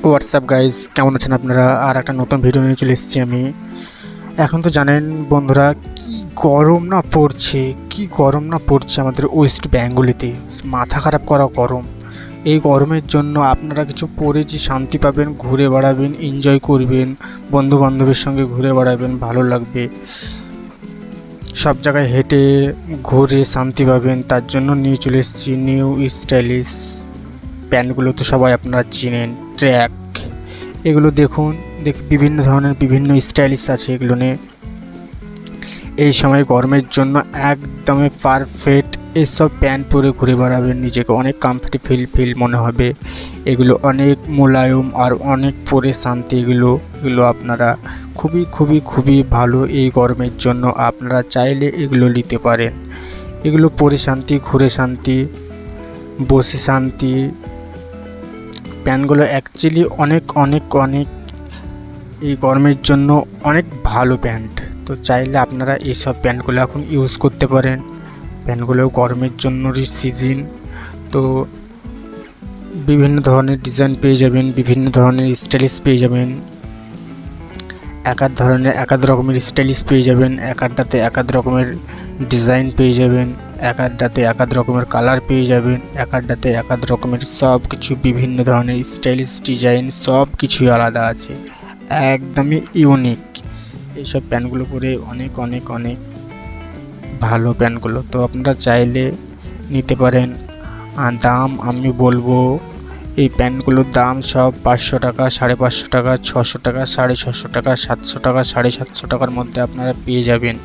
WhatsApp guys, কেমন আছেন আপনারা? আর একটা নতুন ভিডিও নিয়ে চলে এসেছি আমি। এখন তো জানেন বন্ধুরা, কি গরম না পড়ছে আমাদের ওয়েস্ট বেঙ্গলিতে। মাথা খারাপ করা গরম। এই গরমের জন্য আপনারা কিছু পরে যে শান্তি পাবেন, ঘুরে বেড়াবেন, এনজয় করবেন, বন্ধু বান্ধবের সঙ্গে ঘুরে বেড়াবেন, ভালো লাগবে। সব জায়গায় হেঁটে ঘুরে শান্তি পাবেন, তার জন্য নিয়ে চলে এসেছি নিউ স্টাইলিশ প্যান্টগুলো। তো সবাই আপনারা চিনেন, ট্র্যাক। এগুলো দেখুন, বিভিন্ন ধরনের বিভিন্ন স্টাইলিশ আছে এগুলো নিয়ে। এই সময় গরমের জন্য একদমই পারফেক্ট। এসব প্যান্ট পরে ঘুরে বেড়াবেন, নিজেকে অনেক কমফর্টেবল ফিল মনে হবে। এগুলো অনেক মোলায়েম আর অনেক পরে শান্তি। এগুলো আপনারা খুবই ভালো এই গরমের জন্য। আপনারা চাইলে এগুলো নিতে পারেন। এগুলো পরে শান্তি, ঘুরে শান্তি, বসে শান্তি। প্যান্টগুলো অ্যাকচুয়ালি অনেক এই গরমের জন্য অনেক ভালো প্যান্ট। তো চাইলে আপনারা এইসব প্যান্টগুলো এখন ইউজ করতে পারেন। প্যান্টগুলো গরমের জন্যই সিজন। তো বিভিন্ন ধরনের ডিজাইন পেয়ে যাবেন, বিভিন্ন ধরনের স্টাইলিশ পেয়ে যাবেন, এক এক রকমের স্টাইলিশ পেয়ে যাবেন, এক এক রকমের ডিজাইন পেয়ে যাবেন, এক রকমের কালার পেয়ে যাবেন, এক রকমের সব কিছু, বিভিন্ন ধরনের স্টাইলিশ ডিজাইন সব কিছুই আলাদা আছে, একদমই ইউনিক। এইসব প্যান্টগুলো পরে অনেক ভালো প্যান্টগুলো। তো আপনারা চাইলে নিতে পারেন। আর দাম আমি বলবো, এই প্যান্টগুলোর দাম সব 500 টাকা, 550 টাকা, 600 টাকা, 650 টাকা, 700 টাকা, 750 টাকার মধ্যে আপনারা পেয়ে যাবেন।